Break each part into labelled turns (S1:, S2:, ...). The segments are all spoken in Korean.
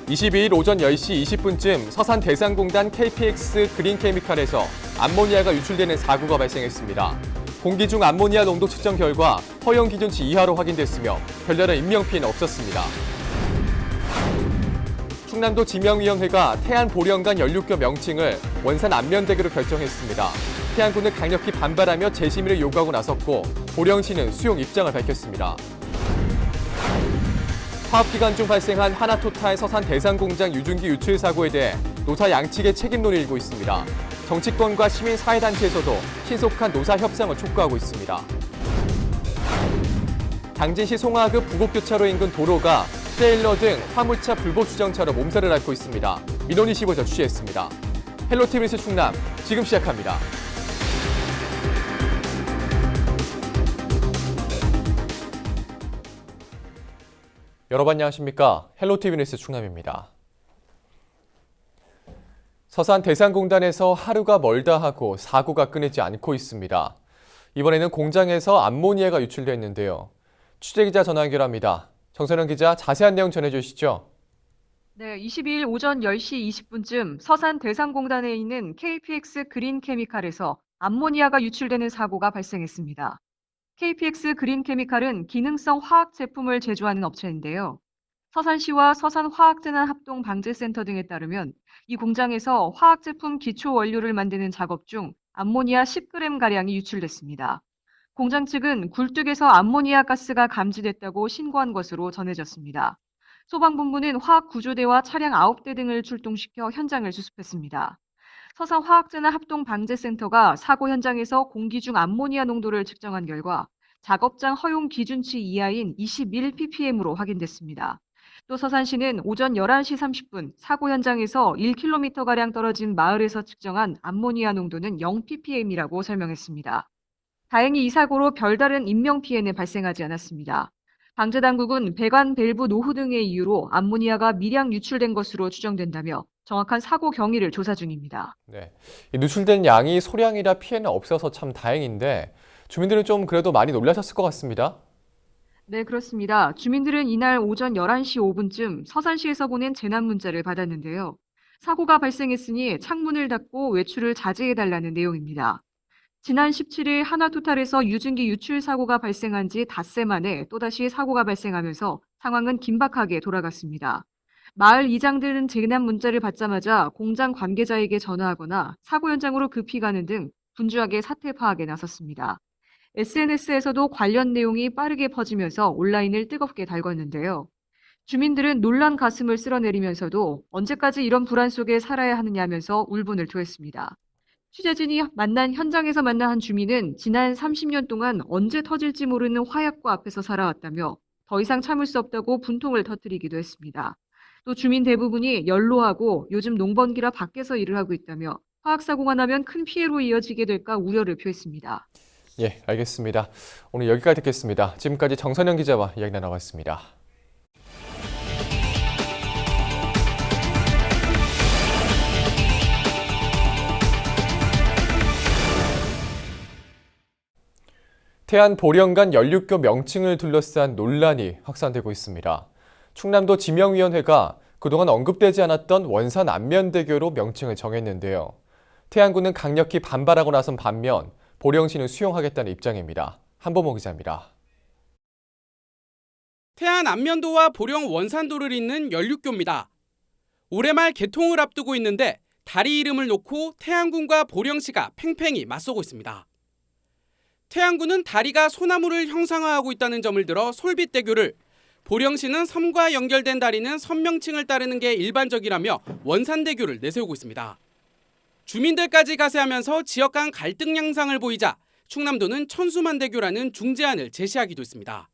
S1: 22일 오전 10시 20분쯤 서산 대산공단 KPX 그린케미칼에서 암모니아가 유출되는 사고가 발생했습니다. 공기 중 암모니아 농도 측정 결과 허용 기준치 이하로 확인됐으며 별다른 인명피해는 없었습니다. 충남도 지명위원회가 태안보령간 연륙교 명칭을 원산 안면대교로 결정했습니다. 태안군은 강력히 반발하며 재심의를 요구하고 나섰고 보령시는 수용 입장을 밝혔습니다. 파업기간 중 발생한 하나토탈 서산 대산공장 유증기 유출 사고에 대해 노사 양측의 책임론이 일고 있습니다. 정치권과 시민사회단체에서도 신속한 노사 협상을 촉구하고 있습니다. 당진시 송하급 부곡교차로 인근 도로가 트레일러 등 화물차 불법 주정차로 몸살을 앓고 있습니다. 민원24에서 취재했습니다. 헬로티비 뉴스 충남 지금 시작합니다. 여러분 안녕하십니까? 헬로티비 뉴스 충남입니다. 서산 대산공단에서 하루가 멀다 하고 사고가 끊이지 않고 있습니다. 이번에는 공장에서 암모니아가 유출됐는데요. 취재기자 전화 연결합니다. 정선영 기자 자세한 내용 전해주시죠.
S2: 네, 22일 오전 10시 20분쯤 서산 대산공단에 있는 KPX 그린케미칼에서 암모니아가 유출되는 사고가 발생했습니다. KPX 그린케미칼은 기능성 화학 제품을 제조하는 업체인데요. 서산시와 서산화학재난합동방재센터 등에 따르면 이 공장에서 화학 제품 기초 원료를 만드는 작업 중 암모니아 10g가량이 유출됐습니다. 공장 측은 굴뚝에서 암모니아 가스가 감지됐다고 신고한 것으로 전해졌습니다. 소방본부는 화학구조대와 차량 9대 등을 출동시켜 현장을 수습했습니다. 서산화학재난합동방재센터가 사고 현장에서 공기 중 암모니아 농도를 측정한 결과 작업장 허용 기준치 이하인 21ppm으로 확인됐습니다. 또 서산시는 오전 11시 30분 사고 현장에서 1km가량 떨어진 마을에서 측정한 암모니아 농도는 0ppm이라고 설명했습니다. 다행히 이 사고로 별다른 인명피해는 발생하지 않았습니다. 방재당국은 배관 밸브 노후 등의 이유로 암모니아가 미량 유출된 것으로 추정된다며 정확한 사고 경위를 조사 중입니다.
S1: 네, 누출된 양이 소량이라 피해는 없어서 참 다행인데 주민들은 좀 그래도 많이 놀라셨을 것 같습니다.
S2: 네, 그렇습니다. 주민들은 이날 오전 11시 5분쯤 서산시에서 보낸 재난 문자를 받았는데요. 사고가 발생했으니 창문을 닫고 외출을 자제해달라는 내용입니다. 지난 17일 하나토탈에서 유증기 유출 사고가 발생한 지 닷새 만에 또다시 사고가 발생하면서 상황은 긴박하게 돌아갔습니다. 마을 이장들은 재난 문자를 받자마자 공장 관계자에게 전화하거나 사고 현장으로 급히 가는 등 분주하게 사태 파악에 나섰습니다. SNS에서도 관련 내용이 빠르게 퍼지면서 온라인을 뜨겁게 달궜는데요. 주민들은 놀란 가슴을 쓸어내리면서도 언제까지 이런 불안 속에 살아야 하느냐면서 울분을 토했습니다. 취재진이 현장에서 만난 한 주민은 지난 30년 동안 언제 터질지 모르는 화약고 앞에서 살아왔다며 더 이상 참을 수 없다고 분통을 터뜨리기도 했습니다. 또 주민 대부분이 연로하고 요즘 농번기라 밖에서 일을 하고 있다며 화학사고가 나면 큰 피해로 이어지게 될까 우려를 표했습니다.
S1: 예, 알겠습니다. 오늘 여기까지 듣겠습니다. 지금까지 정선영 기자와 이야기 나눠봤습니다. 태안 보령간 연륙교 명칭을 둘러싼 논란이 확산되고 있습니다. 충남도 지명위원회가 그동안 언급되지 않았던 원산 안면대교로 명칭을 정했는데요. 태안군은 강력히 반발하고 나선 반면 보령시는 수용하겠다는 입장입니다. 한보모 기자입니다.
S3: 태안 안면도와 보령 원산도를 잇는 연륙교입니다. 올해 말 개통을 앞두고 있는데 다리 이름을 놓고 태안군과 보령시가 팽팽히 맞서고 있습니다. 태안군은 다리가 소나무를 형상화하고 있다는 점을 들어 솔빛대교를, 보령시는 섬과 연결된 다리는 섬명칭을 따르는 게 일반적이라며 원산대교를 내세우고 있습니다. 주민들까지 가세하면서 지역 간 갈등 양상을 보이자 충남도는 천수만대교라는 중재안을 제시하기도 했습니다.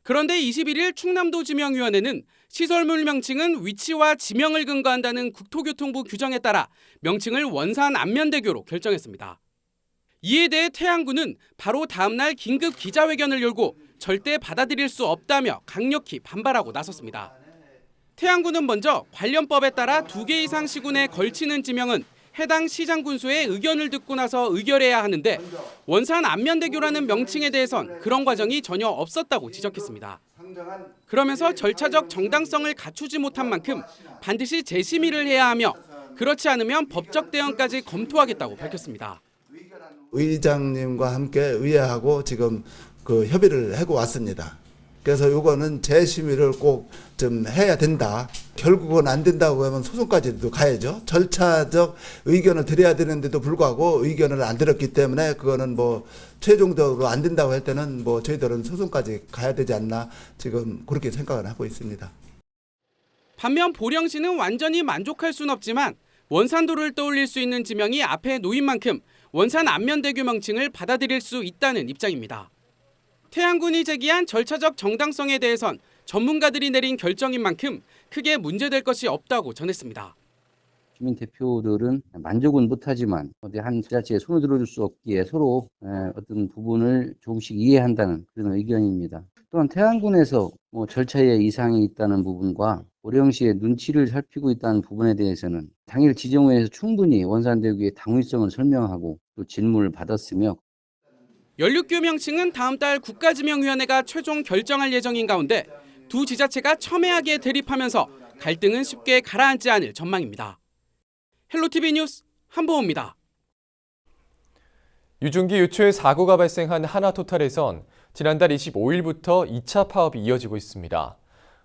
S3: 그런데 21일 충남도 지명위원회는 시설물 명칭은 위치와 지명을 근거한다는 국토교통부 규정에 따라 명칭을 원산 안면대교로 결정했습니다. 이에 대해 태안군은 바로 다음 날 긴급 기자회견을 열고 절대 받아들일 수 없다며 강력히 반발하고 나섰습니다. 태안군은 먼저 관련법에 따라 2개 이상 시군에 걸치는 지명은 해당 시장군수의 의견을 듣고 나서 의결해야 하는데 원산 안면대교라는 명칭에 대해선 그런 과정이 전혀 없었다고 지적했습니다. 그러면서 절차적 정당성을 갖추지 못한 만큼 반드시 재심의를 해야 하며 그렇지 않으면 법적 대응까지 검토하겠다고 밝혔습니다.
S4: 의장님과 함께 의회하고 지금 그 협의를 하고 왔습니다. 그래서 이거는 재심의를 꼭 좀 해야 된다. 결국은 안 된다고 하면 소송까지도 가야죠. 절차적 의견을 드려야 되는데도 불구하고 의견을 안 들었기 때문에 그거는 뭐 최종적으로 안 된다고 할 때는 뭐 저희들은 소송까지 가야 되지 않나 지금 그렇게 생각을 하고 있습니다.
S3: 반면 보령시는 완전히 만족할 순 없지만 원산도를 떠올릴 수 있는 지명이 앞에 놓인 만큼 원산 안면대교 명칭을 받아들일 수 있다는 입장입니다. 태안군이 제기한 절차적 정당성에 대해선 전문가들이 내린 결정인 만큼 크게 문제될 것이 없다고 전했습니다.
S5: 주민 대표들은 만족은 못하지만 한 지자체에 손을 들어줄 수 없기에 서로 어떤 부분을 조금씩 이해한다는 그런 의견입니다. 또한 태안군에서 절차에 이상이 있다는 부분과 보령시의 눈치를 살피고 있다는 부분에 대해서는 당일 지정회에서 충분히 원산대교의 당위성을 설명하고 또 질문을 받았으며
S3: 연륙교 명칭은 다음 달 국가지명위원회가 최종 결정할 예정인 가운데 두 지자체가 첨예하게 대립하면서 갈등은 쉽게 가라앉지 않을 전망입니다. 헬로티비 뉴스 한보호입니다.
S1: 유증기 유출 사고가 발생한 하나토탈에선 지난달 25일부터 2차 파업이 이어지고 있습니다.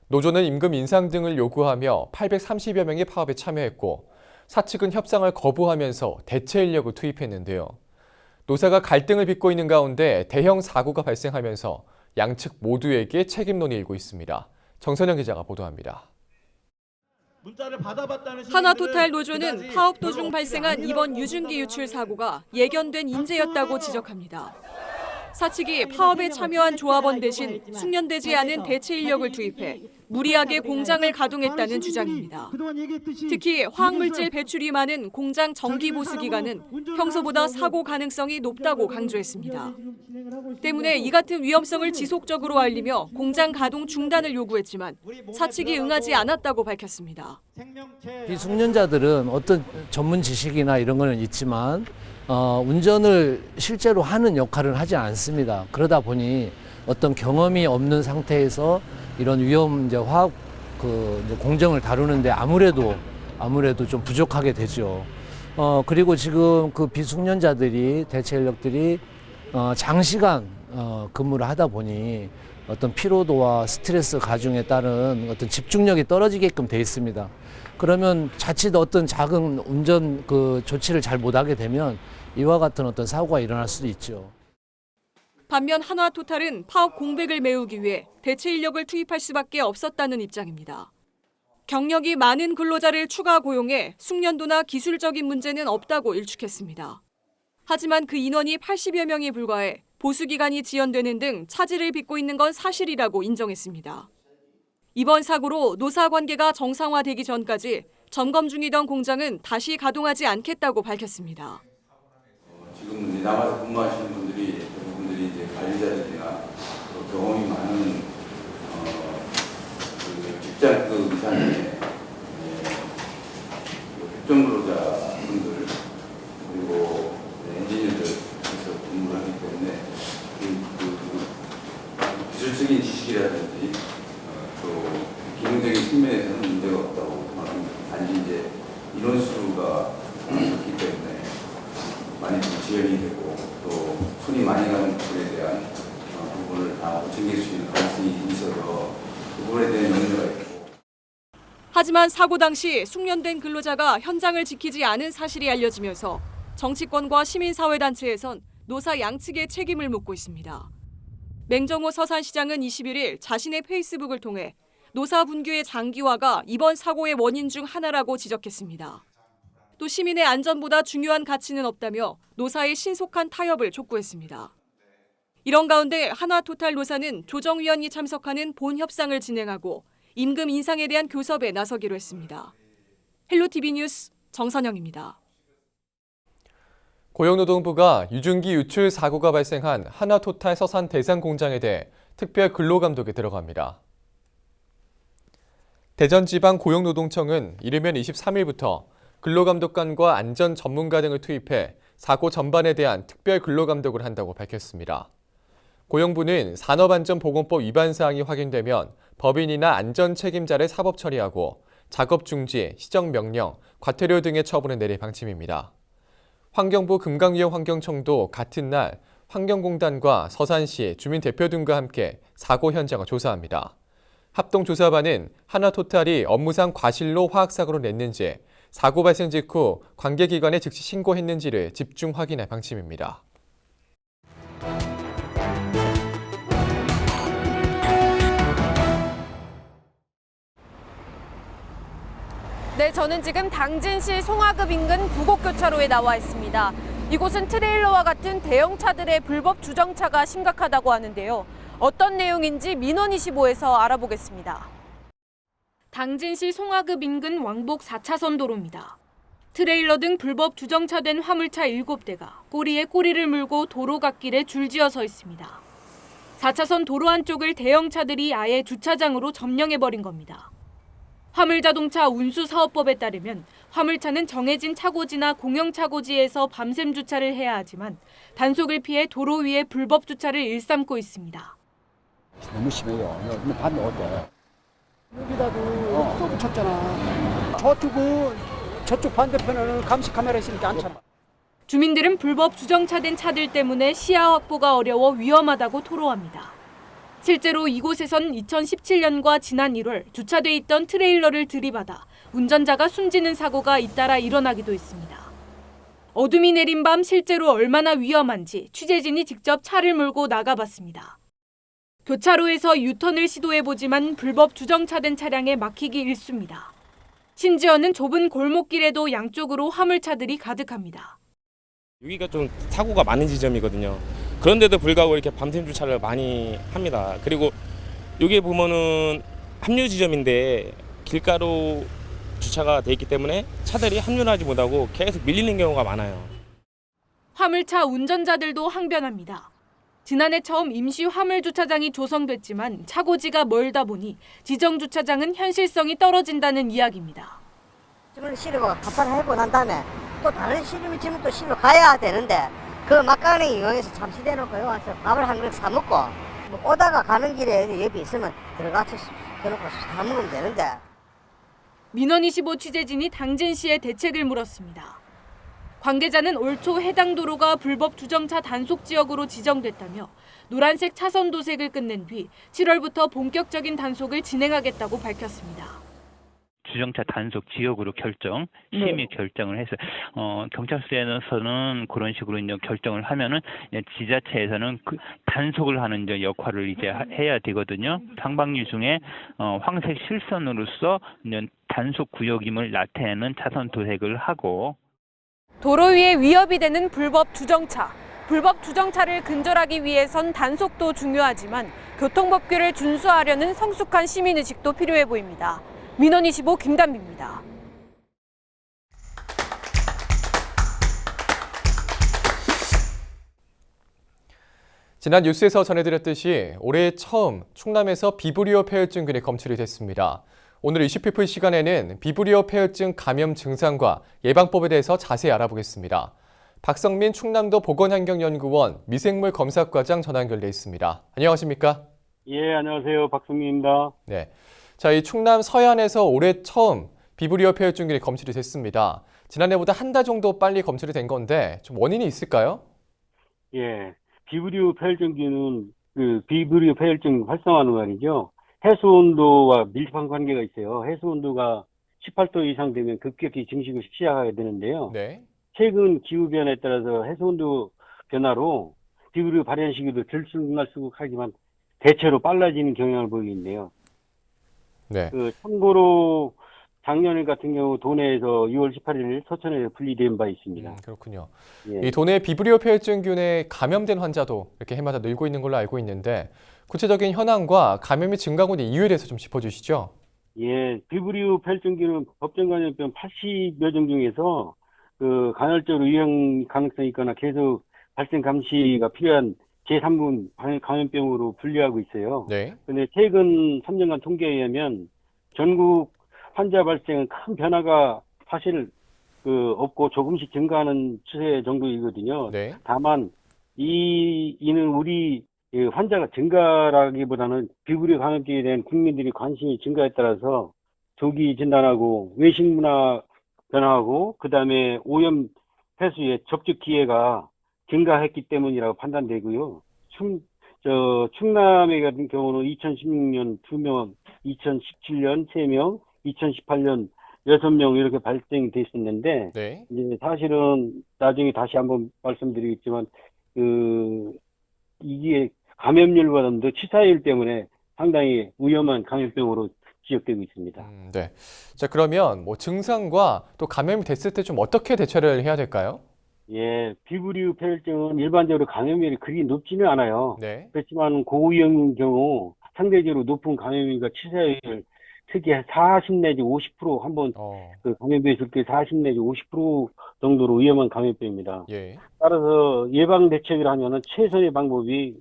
S1: 노조는 임금 인상 등을 요구하며 830여 명이 파업에 참여했고 사측은 협상을 거부하면서 대체 인력을 투입했는데요. 노사가 갈등을 빚고 있는 가운데 대형 사고가 발생하면서 양측 모두에게 책임론이 일고 있습니다. 정선영 기자가 보도합니다.
S6: 하나토탈 노조는 파업 도중 발생한 이번 유증기 유출 사고가 예견된 인재였다고 지적합니다. 사측이 파업에 참여한 조합원 대신 숙련되지 않은 대체 인력을 투입해 무리하게 공장을 가동했다는 주장입니다. 특히 화학물질 배출이 많은 공장 정기 보수 기간은 평소보다 사고 가능성이 높다고 강조했습니다. 때문에 이 같은 위험성을 지속적으로 알리며 공장 가동 중단을 요구했지만 사측이 응하지 않았다고 밝혔습니다.
S7: 비숙련자들은 어떤 전문 지식이나 이런 거는 있지만 운전을 실제로 하는 역할을 하지 않습니다. 그러다 보니 어떤 경험이 없는 상태에서 이런 위험 화학 공정을 다루는데 아무래도 좀 부족하게 되죠. 그리고 지금 그 비숙련자들이 대체 인력들이 장시간 근무를 하다 보니 어떤 피로도와 스트레스 가중에 따른 어떤 집중력이 떨어지게끔 돼 있습니다. 그러면 자칫 어떤 작은 운전 조치를 잘 못하게 되면 이와 같은 어떤 사고가 일어날 수도 있죠.
S6: 반면 하나토탈은 파업 공백을 메우기 위해 대체 인력을 투입할 수밖에 없었다는 입장입니다. 경력이 많은 근로자를 추가 고용해 숙련도나 기술적인 문제는 없다고 일축했습니다. 하지만 그 인원이 80여 명에 불과해 보수 기간이 지연되는 등 차질을 빚고 있는 건 사실이라고 인정했습니다. 이번 사고로 노사 관계가 정상화되기 전까지 점검 중이던 공장은 다시 가동하지 않겠다고 밝혔습니다.
S8: 지금 남아서 근무하시는 분들이 대부분들이 이제 관리자들이나 경험이 많은 직장 이상의 특정 근로자분들 그리고 엔지니어들에서 근무를 하기 때문에 기술적인 지식이라든지 또 기능적인 측면에서는 문제가 없다고 생각합니다. 단지 이제 인원수가 적기 때문에 많이 좀 지연이 되고 또 손이 많이 가는 부분에 대한 부분을 다 챙길 수 있는 가능성이 있어서 그 부분에 대한 염려가 있고.
S6: 하지만 사고 당시 숙련된 근로자가 현장을 지키지 않은 사실이 알려지면서 정치권과 시민사회단체에선 노사 양측의 책임을 묻고 있습니다. 맹정호 서산시장은 21일 자신의 페이스북을 통해 노사 분규의 장기화가 이번 사고의 원인 중 하나라고 지적했습니다. 또 시민의 안전보다 중요한 가치는 없다며 노사의 신속한 타협을 촉구했습니다. 이런 가운데 하나토탈 노사는 조정위원이 참석하는 본 협상을 진행하고 임금 인상에 대한 교섭에 나서기로 했습니다. 헬로티비 뉴스 정선영입니다.
S1: 고용노동부가 유증기 유출 사고가 발생한 하나토탈 서산 대산 공장에 대해 특별 근로감독에 들어갑니다. 대전지방고용노동청은 이르면 23일부터 근로감독관과 안전 전문가 등을 투입해 사고 전반에 대한 특별 근로감독을 한다고 밝혔습니다. 고용부는 산업안전보건법 위반 사항이 확인되면 법인이나 안전책임자를 사법 처리하고 작업 중지, 시정명령, 과태료 등의 처분을 내릴 방침입니다. 환경부 금강위원 환경청도 같은 날 환경공단과 서산시 주민 대표 등과 함께 사고 현장을 조사합니다. 합동조사반은 하나토탈이 업무상 과실로 화학사고를 냈는지, 사고 발생 직후 관계기관에 즉시 신고했는지를 집중 확인할 방침입니다.
S9: 네, 저는 지금 당진시 송화급 인근 부곡교차로에 나와 있습니다. 이곳은 트레일러와 같은 대형차들의 불법 주정차가 심각하다고 하는데요. 어떤 내용인지 민원25에서 알아보겠습니다. 당진시 송화급 인근 왕복 4차선 도로입니다. 트레일러 등 불법 주정차된 화물차 7대가 꼬리에 꼬리를 물고 도로 갓길에 줄지어 서 있습니다. 4차선 도로 한쪽을 대형차들이 아예 주차장으로 점령해버린 겁니다. 화물자동차 운수사업법에 따르면 화물차는 정해진 차고지나 공영차고지에서 밤샘 주차를 해야 하지만 단속을 피해 도로 위에 불법 주차를 일삼고 있습니다.
S10: 너무 심해요. 근데 밤에 어때?
S11: 여기다도 쏘 붙였잖아. 저쪽 반대편에는 감시 카메라 있으니까 않잖아.
S9: 주민들은 불법 주정차된 차들 때문에 시야 확보가 어려워 위험하다고 토로합니다. 실제로 이곳에선 2017년과 지난 1월 주차돼 있던 트레일러를 들이받아 운전자가 숨지는 사고가 잇따라 일어나기도 했습니다. 어둠이 내린 밤 실제로 얼마나 위험한지 취재진이 직접 차를 몰고 나가봤습니다. 교차로에서 유턴을 시도해보지만 불법 주정차된 차량에 막히기 일쑤입니다. 심지어는 좁은 골목길에도 양쪽으로 화물차들이 가득합니다.
S12: 여기가 좀 사고가 많은 지점이거든요. 그런데도 불구하고 이렇게 밤샘 주차를 많이 합니다. 그리고 여기 보면은 합류 지점인데 길가로 주차가 돼 있기 때문에 차들이 합류를 하지 못하고 계속 밀리는 경우가 많아요.
S9: 화물차 운전자들도 항변합니다. 지난해 처음 임시 화물 주차장이 조성됐지만 차고지가 멀다 보니 지정 주차장은 현실성이 떨어진다는 이야기입니다.
S13: 짐을 실으고 갑판을 해보고 난 다음에 또 다른 짐을 또 실러 가야 되는데 그 막간을 이용해서 잠시 대놓고 여기 와서 밥을 한 그릇 사 먹고 뭐 오다가 가는 길에 옆에 있으면 들어가서 대놓고 사 먹으면 되는데.
S9: 민원25 취재진이 당진시에 대책을 물었습니다. 관계자는 올 초 해당 도로가 불법 주정차 단속 지역으로 지정됐다며 노란색 차선 도색을 끝낸 뒤 7월부터 본격적인 단속을 진행하겠다고 밝혔습니다.
S14: 주정차 단속 지역으로 심의 결정을 해서 경찰서에서는 그런 식으로 이제 결정을 하면은 지자체에서는 그 단속을 하는 이제 역할을 이제 해야 되거든요. 상방류 중에 황색 실선으로서 이제 단속 구역임을 나타내는 차선 도색을 하고.
S9: 도로 위에 위협이 되는 불법 주정차. 불법 주정차를 근절하기 위해선 단속도 중요하지만 교통법규를 준수하려는 성숙한 시민의식도 필요해 보입니다. 민원25 김단비입니다.
S1: 지난 뉴스에서 전해드렸듯이 올해 처음 충남에서 비브리오 폐혈증균이 검출이 됐습니다. 오늘 이슈피플 시간에는 비브리오 폐혈증 감염 증상과 예방법에 대해서 자세히 알아보겠습니다. 박성민 충남도 보건환경연구원 미생물 검사과장 전화 연결돼 있습니다. 안녕하십니까?
S15: 예, 안녕하세요. 박성민입니다.
S1: 네. 자, 이 충남 서해안에서 올해 처음 비브리오 폐혈증균이 검출이 됐습니다. 지난해보다 한 달 정도 빨리 검출이 된 건데 좀 원인이 있을까요?
S15: 예, 비브리오 폐혈증균은 그 비브리오 폐혈증 활성화는 말이죠. 해수 온도와 밀접한 관계가 있어요. 해수 온도가 18도 이상 되면 급격히 증식을 시작하게 되는데요.
S1: 네.
S15: 최근 기후 변화에 따라서 해수 온도 변화로 비브리오 발현 시기도 들쑥날쑥하지만 대체로 빨라지는 경향을 보이고 있네요.
S1: 네.
S15: 참고로 작년 같은 경우 도내에서 6월 18일 서천에서 분리된 바 있습니다.
S1: 그렇군요.
S15: 예.
S1: 이 도내 비브리오 폐혈증균에 감염된 환자도 이렇게 해마다 늘고 있는 걸로 알고 있는데 구체적인 현황과 감염이 증가하고 있는 이유에 대해서 좀 짚어주시죠.
S15: 예, 비브리오 폐혈증균은 법정 감염병 80여 종 중에서 그 간헐적으로 유행 가능성이 있거나 계속 발생 감시가 필요한 제3군 감염병으로 분류하고 있어요.
S1: 네.
S15: 근데 최근 3년간 통계에 의하면 전국 환자 발생은 큰 변화가 사실 없고 조금씩 증가하는 추세 정도이거든요.
S1: 네.
S15: 다만 이는 우리 이 환자가 증가라기보다는 비브리오 감염병에 대한 국민들이 관심이 증가에 따라서 조기 진단하고 외식 문화 변화하고 그다음에 오염 해수의 접촉 기회가 증가했기 때문이라고 판단되고요. 충남의 같은 경우는 2016년 2명, 2017년 3명, 2018년 6명 이렇게 발생이 됐었는데
S1: 네.
S15: 이제 사실은 나중에 다시 한번 말씀드리겠지만 이게 감염률보다도 치사율 때문에 상당히 위험한 감염병으로 지적되고 있습니다.
S1: 네. 자, 그러면 뭐 증상과 또 감염이 됐을 때 좀 어떻게 대처를 해야 될까요?
S15: 예, 비브리오 폐혈증은 일반적으로 감염률이 그리 높지는 않아요.
S1: 네.
S15: 그렇지만 고위험인 경우 상대적으로 높은 감염률과 치사율 특히 40 내지 50% 한번 그 감염병이 있을 때 40 내지 50% 정도로 위험한 감염병입니다.
S1: 예.
S15: 따라서 예방 대책을 하면은 최선의 방법이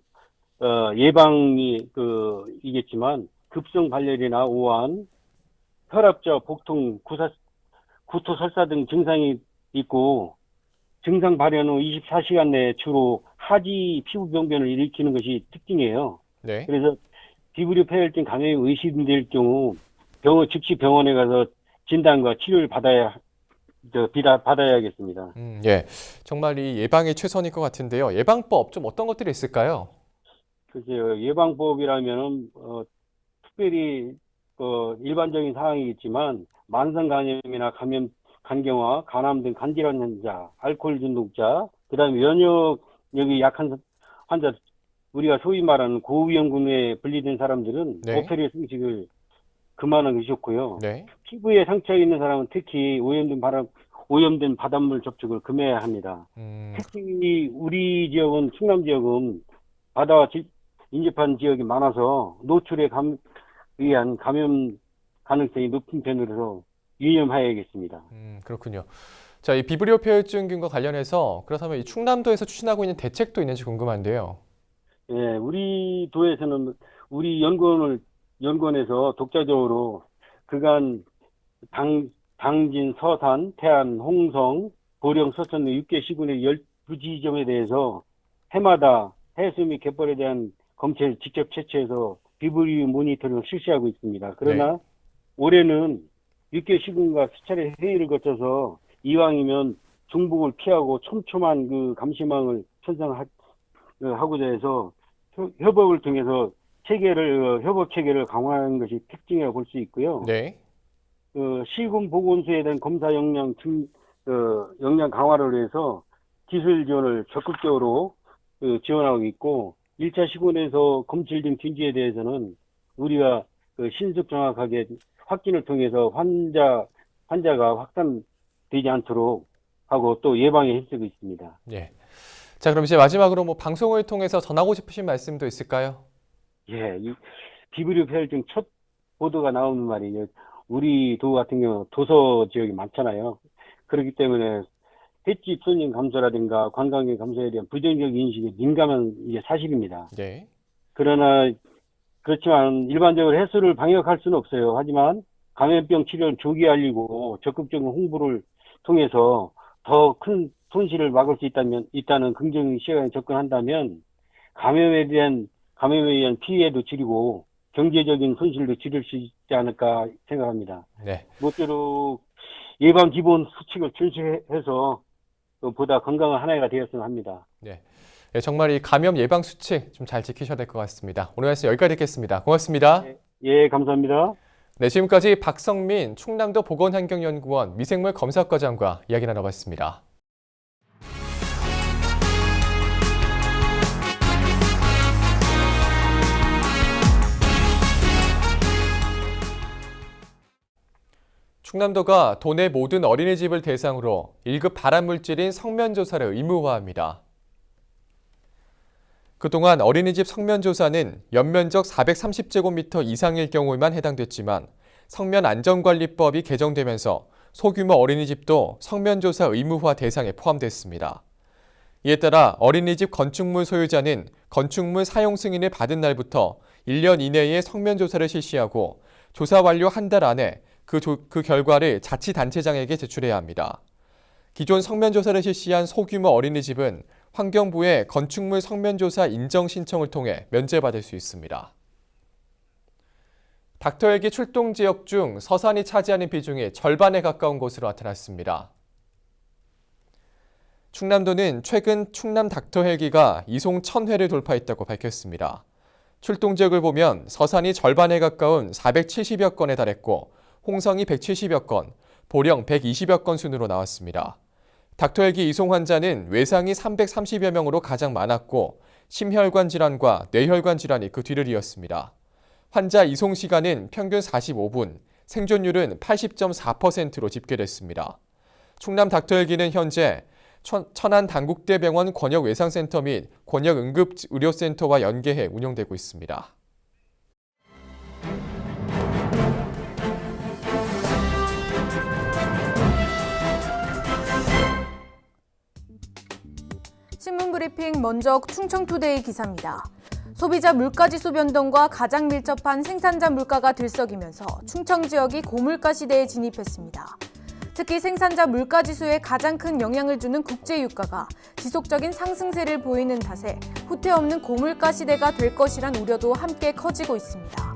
S15: 예방이 이겠지만 급성 발열이나 오한, 혈압저, 복통, 구토, 설사 등 증상이 있고 증상 발현 후 24시간 내에 주로 하지 피부 병변을 일으키는 것이 특징이에요.
S1: 네.
S15: 그래서 비브리오 폐혈증 감염이 의심될 경우 즉시 병원에 가서 진단과 치료를 받아야겠습니다.
S1: 예. 정말 이 예방이 최선일 것 같은데요. 예방법 좀 어떤 것들이 있을까요?
S15: 글쎄요, 예방법이라면은 특별히 일반적인 사항이겠지만 만성 감염이나 간경화, 간암 등 간질환 환자, 알코올 중독자, 그다음에 면역력이 약한 환자, 우리가 소위 말하는 고위험군에 분리된 사람들은
S1: 네.
S15: 오페리 승식을 그만하는 것이 좋고요.
S1: 네.
S15: 피부에 상처가 있는 사람은 특히 오염된 바닷물 접촉을 금해야 합니다. 특히 우리 지역은 충남 지역은 바다와 인접한 지역이 많아서 노출에 의한 감염 가능성이 높은 편으로서 유념해야겠습니다.
S1: 그렇군요. 자, 이 비브리오 폐혈증균과 관련해서 그렇다면 이 충남도에서 추진하고 있는 대책도 있는지 궁금한데요.
S15: 예, 우리 도에서는 우리 연구원에서 독자적으로 그간 당진, 서산, 태안, 홍성, 보령, 서천 등 6개 시군의 12지점에 대해서 해마다 해수 및 갯벌에 대한 검체를 직접 채취해서 비브리오 모니터링을 실시하고 있습니다. 그러나
S1: 네.
S15: 올해는 6개 시군과 수차례 회의를 거쳐서 이왕이면 중복을 피하고 촘촘한 그 감시망을 편성하고자 해서 협업을 통해서 협업 체계를 강화하는 것이 특징이라고 볼 수 있고요.
S1: 네.
S15: 시군 보건소에 대한 검사 역량 강화를 위해서 기술 지원을 적극적으로 지원하고 있고 1차 시군에서 검출된 균지에 대해서는 우리가 신속 정확하게 확진을 통해서 환자가 확산되지 않도록 하고 또 예방에 힘쓰고 있습니다.
S1: 예. 자, 그럼 이제 마지막으로 뭐 방송을 통해서 전하고 싶으신 말씀도 있을까요?
S15: 예, 이 비브리오 폐혈증 첫 보도가 나오는 말이죠. 우리 도 같은 경우 도서 지역이 많잖아요. 그렇기 때문에 횟집 손님 감소라든가 관광객 감소에 대한 부정적 인식이 민감한 이게 사실입니다.
S1: 네.
S15: 그러나 그렇지만 일반적으로 해수를 방역할 수는 없어요. 하지만 감염병 치료를 조기 알리고 적극적인 홍보를 통해서 더 큰 손실을 막을 수 있다는 긍정적인 시각에 접근한다면 감염에 의한 피해도 줄이고 경제적인 손실도 줄일 수 있지 않을까 생각합니다.
S1: 네.
S15: 모쪼록 예방 기본 수칙을 준수해서 보다 건강한 한 해가 되었으면 합니다.
S1: 네. 네, 정말 이 감염 예방 수칙 좀 잘 지키셔야 될 것 같습니다. 오늘 말씀 여기까지 듣겠습니다. 고맙습니다.
S15: 예, 감사합니다.
S1: 네, 지금까지 박성민 충남도 보건환경연구원 미생물 검사과장과 이야기 나눠봤습니다. 충남도가 도내 모든 어린이집을 대상으로 1급 발암물질인 성면조사를 의무화합니다. 그동안 어린이집 성면조사는 연면적 430제곱미터 이상일 경우에만 해당됐지만 성면안전관리법이 개정되면서 소규모 어린이집도 성면조사 의무화 대상에 포함됐습니다. 이에 따라 어린이집 건축물 소유자는 건축물 사용 승인을 받은 날부터 1년 이내에 성면조사를 실시하고 조사 완료 한 달 안에 그 결과를 자치단체장에게 제출해야 합니다. 기존 성면조사를 실시한 소규모 어린이집은 환경부의 건축물 성면조사 인정 신청을 통해 면제받을 수 있습니다. 닥터헬기 출동 지역 중 서산이 차지하는 비중이 절반에 가까운 곳으로 나타났습니다. 충남도는 최근 충남 닥터헬기가 이송 1000회를 돌파했다고 밝혔습니다. 출동 지역을 보면 서산이 절반에 가까운 470여 건에 달했고 홍성이 170여 건, 보령 120여 건 순으로 나왔습니다. 닥터헬기 이송 환자는 외상이 330여 명으로 가장 많았고 심혈관 질환과 뇌혈관 질환이 그 뒤를 이었습니다. 환자 이송 시간은 평균 45분, 생존율은 80.4%로 집계됐습니다. 충남 닥터헬기는 현재 천안 당국대병원 권역외상센터 및 권역응급의료센터와 연계해 운영되고 있습니다.
S9: 신문브리핑 먼저 충청투데이 기사입니다. 소비자 물가지수 변동과 가장 밀접한 생산자 물가가 들썩이면서 충청 지역이 고물가 시대에 진입했습니다. 특히 생산자 물가지수에 가장 큰 영향을 주는 국제유가가 지속적인 상승세를 보이는 탓에 후퇴 없는 고물가 시대가 될 것이란 우려도 함께 커지고 있습니다.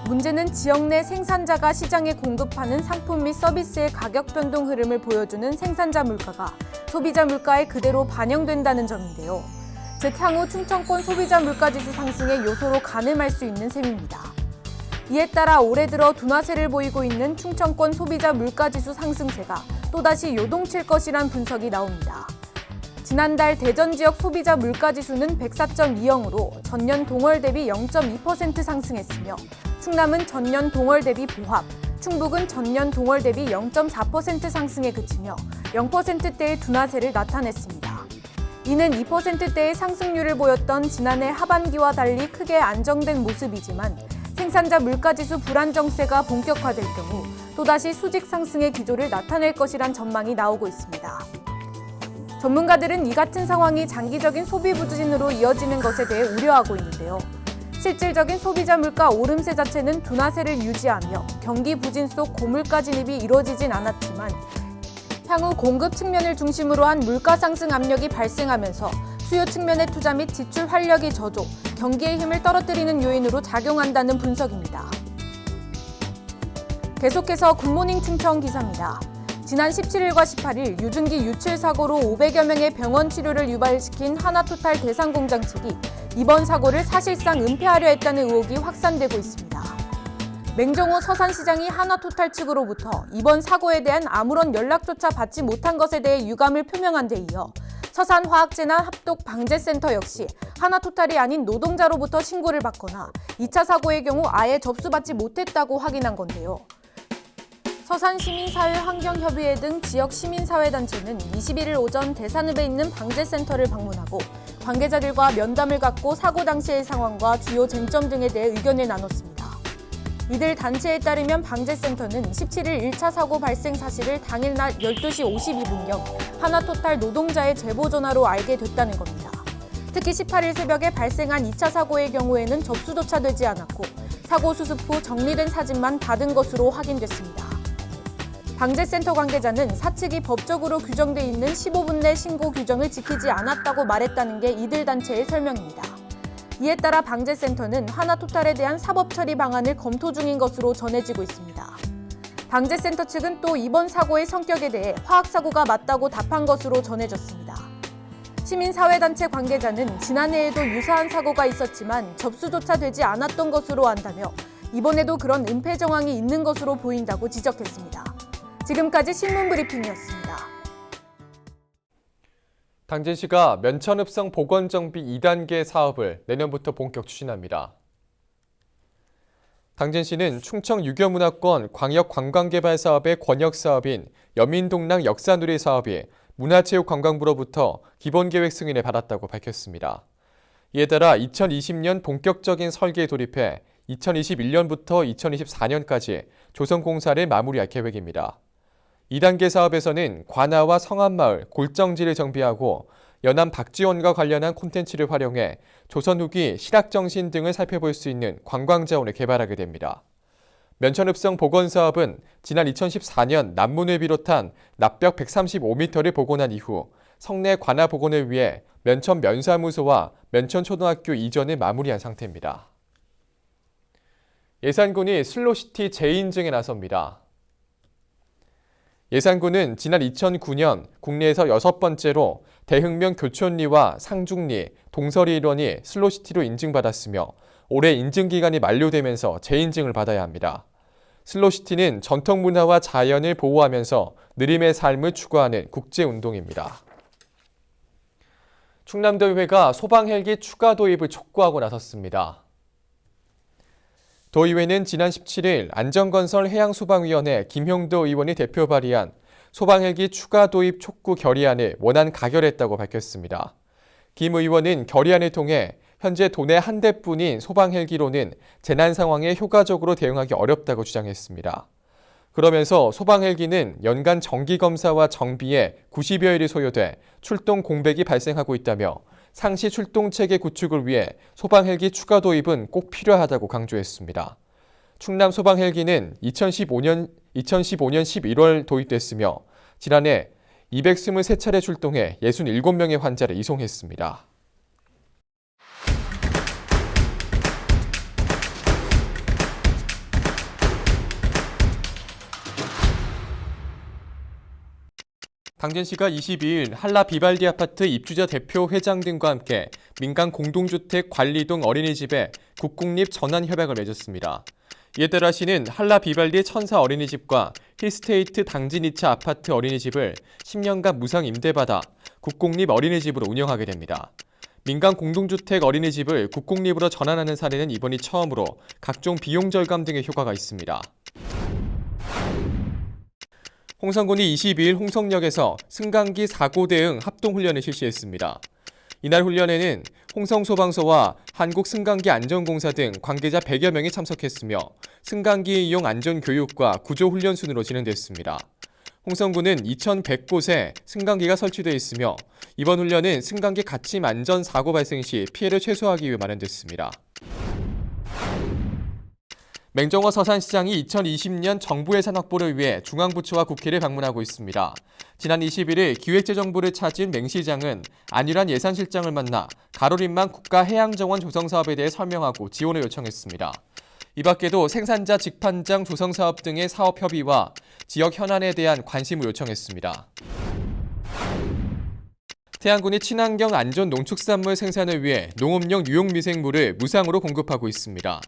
S9: 문제는 지역 내 생산자가 시장에 공급하는 상품 및 서비스의 가격 변동 흐름을 보여주는 생산자 물가가 소비자 물가에 그대로 반영된다는 점인데요. 즉 향후 충청권 소비자 물가지수 상승의 요소로 가늠할 수 있는 셈입니다. 이에 따라 올해 들어 둔화세를 보이고 있는 충청권 소비자 물가지수 상승세가 또다시 요동칠 것이란 분석이 나옵니다. 지난달 대전 지역 소비자 물가지수는 104.20으로 전년 동월 대비 0.2% 상승했으며 충남은 전년 동월 대비 보합, 충북은 전년 동월 대비 0.4% 상승에 그치며 0%대의 둔화세를 나타냈습니다. 이는 2%대의 상승률을 보였던 지난해 하반기와 달리 크게 안정된 모습이지만 생산자 물가지수 불안정세가 본격화될 경우 또다시 수직 상승의 기조를 나타낼 것이란 전망이 나오고 있습니다. 전문가들은 이 같은 상황이 장기적인 소비 부진으로 이어지는 것에 대해 우려하고 있는데요. 실질적인 소비자 물가 오름세 자체는 둔화세를 유지하며 경기 부진 속 고물가 진입이 이루어지진 않았지만 향후 공급 측면을 중심으로 한 물가 상승 압력이 발생하면서 수요 측면의 투자 및 지출 활력이 저조, 경기의 힘을 떨어뜨리는 요인으로 작용한다는 분석입니다. 계속해서 굿모닝 충청 기사입니다. 지난 17일과 18일 유증기 유출 사고로 500여 명의 병원 치료를 유발시킨 하나토탈 대상공장 측이 이번 사고를 사실상 은폐하려 했다는 의혹이 확산되고 있습니다. 맹정호 서산시장이 하나토탈 측으로부터 이번 사고에 대한 아무런 연락조차 받지 못한 것에 대해 유감을 표명한 데 이어 서산화학재난 합독방재센터 역시 하나토탈이 아닌 노동자로부터 신고를 받거나 2차 사고의 경우 아예 접수받지 못했다고 확인한 건데요. 서산시민사회환경협의회 등 지역 시민사회단체는 21일 오전 대산읍에 있는 방재센터를 방문하고 관계자들과 면담을 갖고 사고 당시의 상황과 주요 쟁점 등에 대해 의견을 나눴습니다. 이들 단체에 따르면 방재센터는 17일 1차 사고 발생 사실을 당일 낮 12시 52분경 하나토탈 노동자의 제보 전화로 알게 됐다는 겁니다. 특히 18일 새벽에 발생한 2차 사고의 경우에는 접수조차 되지 않았고 사고 수습 후 정리된 사진만 받은 것으로 확인됐습니다. 방재센터 관계자는 사측이 법적으로 규정돼 있는 15분 내 신고 규정을 지키지 않았다고 말했다는 게 이들 단체의 설명입니다. 이에 따라 방재센터는 하나토탈에 대한 사법처리 방안을 검토 중인 것으로 전해지고 있습니다. 방재센터 측은 또 이번 사고의 성격에 대해 화학사고가 맞다고 답한 것으로 전해졌습니다. 시민사회단체 관계자는 지난해에도 유사한 사고가 있었지만 접수조차 되지 않았던 것으로 안다며 이번에도 그런 은폐 정황이 있는 것으로 보인다고 지적했습니다. 지금까지 신문브리핑이었습니다.
S1: 당진시가 면천읍성 보건정비 2단계 사업을 내년부터 본격 추진합니다. 당진시는 충청 유교문화권 광역관광개발사업의 권역사업인 여민동랑 역사누리 사업이 문화체육관광부로부터 기본계획 승인을 받았다고 밝혔습니다. 이에 따라 2020년 본격적인 설계에 돌입해 2021년부터 2024년까지 조성공사를 마무리할 계획입니다. 2단계 사업에서는 관아와 성안마을, 골정지를 정비하고 연안 박지원과 관련한 콘텐츠를 활용해 조선 후기 실학정신 등을 살펴볼 수 있는 관광자원을 개발하게 됩니다. 면천읍성 복원사업은 지난 2014년 남문을 비롯한 납벽 135m를 복원한 이후 성내 관할 복원을 위해 면천 면사무소와 면천초등학교 이전을 마무리한 상태입니다. 예산군이 슬로시티 재인증에 나섭니다. 예산군은 지난 2009년 국내에서 6번째로 대흥면 교촌리와 상중리, 동서리 일원이 슬로시티로 인증받았으며 올해 인증기간이 만료되면서 재인증을 받아야 합니다. 슬로시티는 전통문화와 자연을 보호하면서 느림의 삶을 추구하는 국제운동입니다. 충남도의회가 소방헬기 추가 도입을 촉구하고 나섰습니다. 도의회는 지난 17일 안전건설 해양소방위원회 김형도 의원이 대표 발의한 소방헬기 추가 도입 촉구 결의안을 원안 가결했다고 밝혔습니다. 김 의원은 결의안을 통해 현재 도내 한 대뿐인 소방헬기로는 재난 상황에 효과적으로 대응하기 어렵다고 주장했습니다. 그러면서 소방헬기는 연간 정기검사와 정비에 90여일이 소요돼 출동 공백이 발생하고 있다며 상시 출동체계 구축을 위해 소방헬기 추가 도입은 꼭 필요하다고 강조했습니다. 충남 소방헬기는 2015년 11월 도입됐으며 지난해 223차례 출동해 67명의 환자를 이송했습니다. 당진시가 22일 한라 비발디 아파트 입주자 대표 회장 등과 함께 민간 공동주택 관리동 어린이집에 국공립 전환 협약을 맺었습니다. 이에 따라 시는 한라 비발디 천사 어린이집과 힐스테이트 당진 2차 아파트 어린이집을 10년간 무상 임대받아 국공립 어린이집으로 운영하게 됩니다. 민간 공동주택 어린이집을 국공립으로 전환하는 사례는 이번이 처음으로 각종 비용 절감 등의 효과가 있습니다. 홍성군이 22일 홍성역에서 승강기 사고 대응 합동훈련을 실시했습니다. 이날 훈련에는 홍성소방서와 한국승강기안전공사 등 관계자 100여 명이 참석했으며 승강기 이용 안전교육과 구조훈련 순으로 진행됐습니다. 홍성군은 2,100곳에 승강기가 설치되어 있으며 이번 훈련은 승강기 갇힘 안전 사고 발생 시 피해를 최소화하기 위해 마련됐습니다. 맹정호 서산시장이 2020년 정부 예산 확보를 위해 중앙부처와 국회를 방문하고 있습니다. 지난 21일 기획재정부를 찾은 맹 시장은 안일한 예산실장을 만나 가로림만 국가해양정원 조성사업에 대해 설명하고 지원을 요청했습니다. 이 밖에도 생산자 직판장 조성사업 등의 사업 협의와 지역 현안에 대한 관심을 요청했습니다. 태안군이 친환경 안전 농축산물 생산을 위해 농업용 유용미생물을 무상으로 공급하고 있습니다.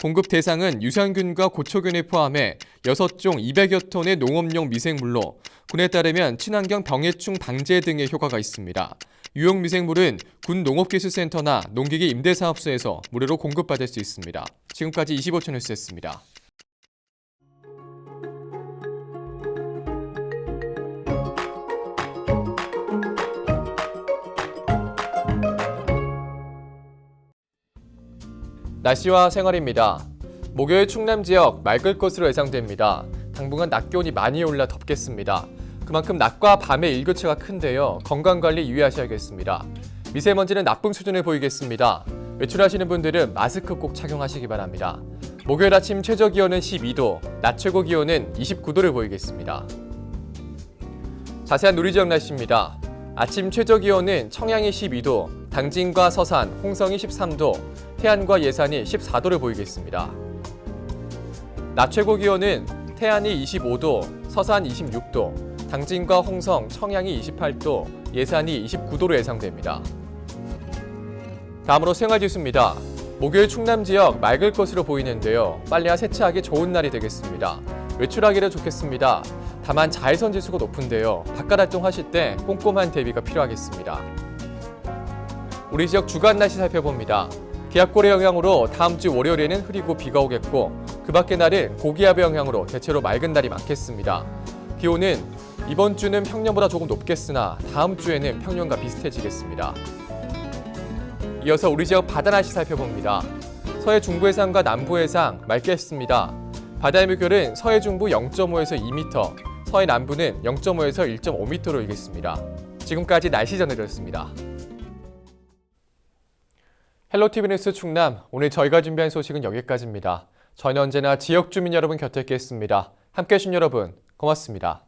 S1: 공급 대상은 유산균과 고초균을 포함해 6종 200여 톤의 농업용 미생물로 군에 따르면 친환경 병해충 방제 등의 효과가 있습니다. 유용미생물은 군 농업기술센터나 농기계 임대사업소에서 무료로 공급받을 수 있습니다. 지금까지 25초 뉴스였습니다. 날씨와 생활입니다. 목요일 충남 지역 맑을 것으로 예상됩니다. 당분간 낮 기온이 많이 올라 덥겠습니다. 그만큼 낮과 밤의 일교차가 큰데요. 건강관리 유의하셔야겠습니다. 미세먼지는 나쁨 수준을 보이겠습니다. 외출하시는 분들은 마스크 꼭 착용하시기 바랍니다. 목요일 아침 최저기온은 12도, 낮 최고기온은 29도를 보이겠습니다. 자세한 우리 지역 날씨입니다. 아침 최저기온은 청양이 12도, 당진과 서산, 홍성이 13도, 태안과 예산이 14도를 보이겠습니다. 낮 최고기온은 태안이 25도, 서산 26도, 당진과 홍성, 청양이 28도, 예산이 29도로 예상됩니다. 다음으로 생활지수입니다. 목요일 충남 지역 맑을 것으로 보이는데요. 빨래와 세차하기 좋은 날이 되겠습니다. 외출하기는 좋겠습니다. 다만 자외선 지수가 높은데요. 바깥 활동하실 때 꼼꼼한 대비가 필요하겠습니다. 우리 지역 주간 날씨 살펴봅니다. 기압골의 영향으로 다음 주 월요일에는 흐리고 비가 오겠고 그 밖의 날은 고기압의 영향으로 대체로 맑은 날이 많겠습니다. 기온은 이번 주는 평년보다 조금 높겠으나 다음 주에는 평년과 비슷해지겠습니다. 이어서 우리 지역 바다 날씨 살펴봅니다. 서해 중부 해상과 남부 해상 맑겠습니다. 바다의 물결은 서해 중부 0.5에서 2m, 서해 남부는 0.5에서 1.5m로 일겠습니다. 지금까지 날씨 전해드렸습니다. 헬로티비 뉴스 충남, 오늘 저희가 준비한 소식은 여기까지입니다. 저는 언제나 지역 주민 여러분 곁에 있겠습니다. 함께해 주신 여러분 고맙습니다.